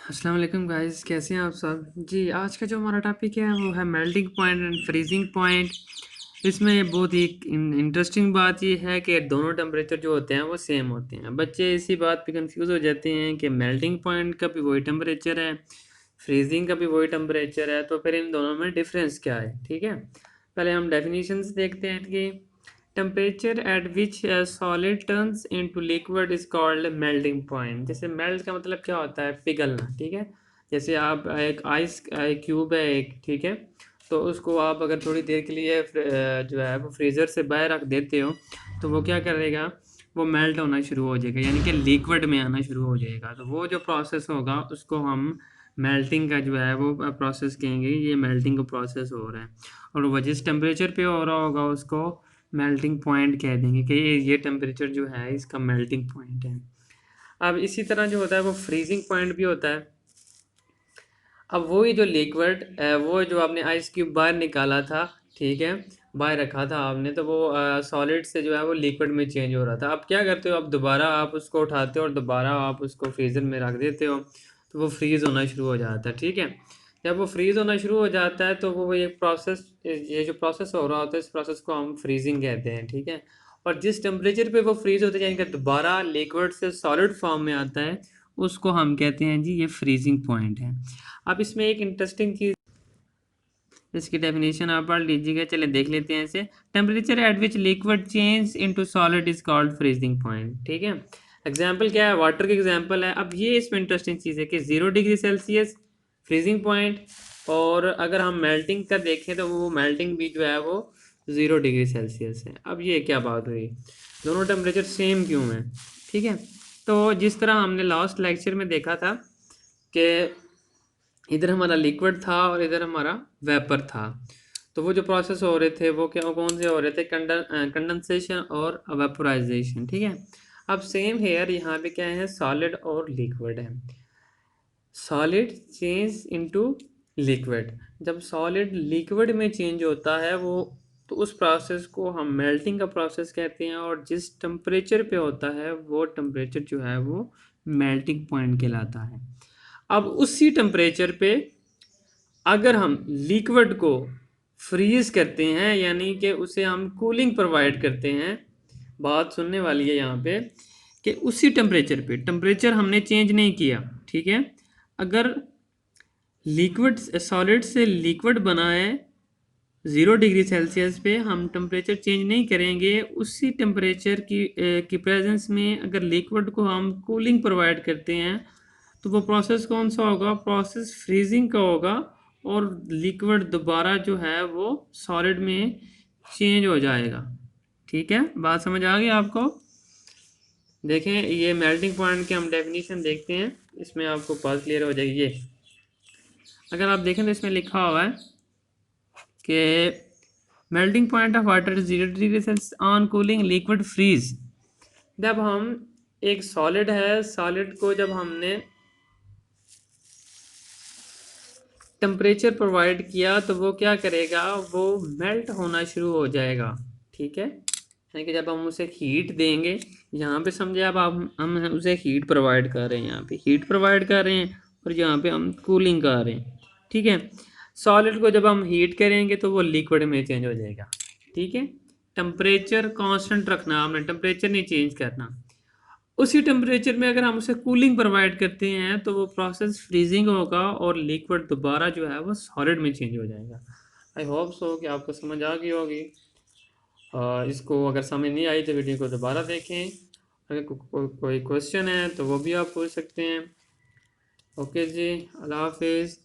अस्सलाम वालेकुम गाइस, कैसे हैं आप सब जी। आज का जो हमारा टॉपिक है वो है melting point and freezing point. इसमें बहुत ही इंटरेस्टिंग बात ये है कि दोनों टेम्परेचर जो होते हैं वो सेम होते हैं। बच्चे इसी बात पे कंफ्यूज हो जाते हैं कि मेल्टिंग पॉइंट का भी वही टेम्परेचर है, फ्रीजिंग का भी वही टेम्परेचर है, तो फिर इन दोनों में डिफरेंस क्या है। ठीक है, पहले हम डेफिनेशंस देखते हैं कि temperature at which solid turns into liquid is called melting point. जैसे मेल्ट का मतलब क्या होता है, पिघलना। ठीक है, जैसे आप एक आइस क्यूब है एक, ठीक है, तो उसको आप अगर थोड़ी देर के लिए जो है वो फ्रीज़र से बाहर रख देते हो तो वो क्या करेगा, वो मेल्ट होना शुरू हो जाएगा, यानी कि लिक्विड में आना शुरू हो जाएगा। तो वो जो प्रोसेस होगा उसको हम मेल्टिंग का जो है वो प्रोसेस कहेंगे, ये मेल्टिंग का प्रोसेस हो रहा है। और वो जिस टेम्परेचर पे हो रहा होगा उसको मेल्टिंग पॉइंट कह देंगे कि ये टेम्परेचर जो है इसका मेल्टिंग पॉइंट है। अब इसी तरह जो होता है वो फ्रीजिंग पॉइंट भी होता है। अब वही जो लिक्विड वो जो आपने आइस क्यूब बाहर निकाला था, ठीक है, बाहर रखा था आपने, तो वो सॉलिड से जो है वो लिक्विड में चेंज हो रहा था। अब क्या करते हो, अब दोबारा आप उसको उठाते हो और दोबारा आप उसको फ्रीज़र में रख देते हो तो वो फ्रीज़ होना शुरू हो जाता है। ठीक है, जब वो फ्रीज़ होना शुरू हो जाता है तो वो एक प्रोसेस, ये जो प्रोसेस हो रहा होता है इस प्रोसेस को हम फ्रीजिंग कहते हैं। ठीक है, और जिस टेम्परेचर पे वो फ्रीज़ होता है यानी कि दोबारा लिक्विड से सॉलिड फॉर्म में आता है उसको हम कहते हैं जी ये फ्रीजिंग पॉइंट है। अब इसमें एक इंटरेस्टिंग चीज़, इसकी डेफिनेशन आप पढ़ लीजिएगा, चले देख लेते हैं इसे। Temperature at which liquid change into solid is called freezing point. ठीक है, एग्जांपल क्या है, वाटर का एग्जांपल है। अब ये इसमें इंटरेस्टिंग चीज़ है कि 0 डिग्री सेल्सियस फ्रीजिंग पॉइंट, और अगर हम मेल्टिंग का देखें तो वो मेल्टिंग भी जो है वो 0 डिग्री सेल्सियस है। अब ये क्या बात हुई, दोनों टेम्परेचर सेम क्यों है। ठीक है, तो जिस तरह हमने लास्ट लेक्चर में देखा था कि इधर हमारा लिक्विड था और इधर हमारा वेपर था, तो वो जो प्रोसेस हो रहे थे वो क्या, कौन से हो रहे थे, कंडेंसेशन और वेपोराइजेशन। ठीक है, अब सेम हेयर यहाँ पे क्या है, सॉलिड और लिक्विड है। सॉलिड चेंज इनटू लिक्विड, जब सॉलिड लिक्विड में चेंज होता है वो, तो उस प्रोसेस को हम मेल्टिंग का प्रोसेस कहते हैं। और जिस टेम्परेचर पे होता है वो टेम्परेचर जो है वो मेल्टिंग पॉइंट कहलाता है। अब उसी टेम्परेचर पे अगर हम लिक्विड को फ्रीज करते हैं, यानी कि उसे हम कूलिंग प्रोवाइड करते हैं, बात सुनने वाली है यहाँ पे, कि उसी टेम्परेचर पे, टेम्परेचर हमने चेंज नहीं किया। ठीक है, अगर लिक्विड सॉलिड से लिक्विड बना है 0 डिग्री सेल्सियस पे, हम टेम्परेचर चेंज नहीं करेंगे, उसी टेम्परेचर की प्रेजेंस में अगर लिक्विड को हम कूलिंग प्रोवाइड करते हैं तो वो प्रोसेस कौन सा होगा, प्रोसेस फ्रीजिंग का होगा, और लिक्विड दोबारा जो है वो सॉलिड में चेंज हो जाएगा। ठीक है, बात समझ आ गई आपको। देखें, ये मेल्टिंग पॉइंट की हम डेफिनेशन देखते हैं, इसमें आपको बात क्लियर हो जाएगी। ये अगर आप देखें तो इसमें लिखा हुआ है कि melting point of water 0 degree Celsius on cooling liquid freeze. जब हम एक सॉलिड है, सॉलिड को जब हमने टेम्परेचर प्रोवाइड किया तो वो क्या करेगा, वो मेल्ट होना शुरू हो जाएगा। ठीक है, यानी कि जब हम उसे हीट देंगे, यहाँ पे समझे अब आप, हम उसे हीट प्रोवाइड कर रहे हैं, यहाँ पे हीट प्रोवाइड कर रहे हैं और यहाँ पे हम कूलिंग कर रहे हैं। ठीक है, सॉलिड को जब हम हीट करेंगे तो वो लिक्विड में चेंज हो जाएगा। ठीक है, टेम्परेचर कांस्टेंट रखना, हमने टेम्परेचर नहीं चेंज करना। उसी टेम्परेचर में अगर हम उसे कूलिंग प्रोवाइड करते हैं तो वो प्रोसेस फ्रीजिंग होगा और लिक्विड दोबारा जो है वो सॉलिड में चेंज हो जाएगा। आई होप सो कि आपको समझ आ गई होगी। इसको अगर समझ नहीं आई तो वीडियो को दोबारा देखें। अगर कोई क्वेश्चन है तो वो भी आप पूछ सकते हैं। ओके जी, अल्लाह हाफिज़।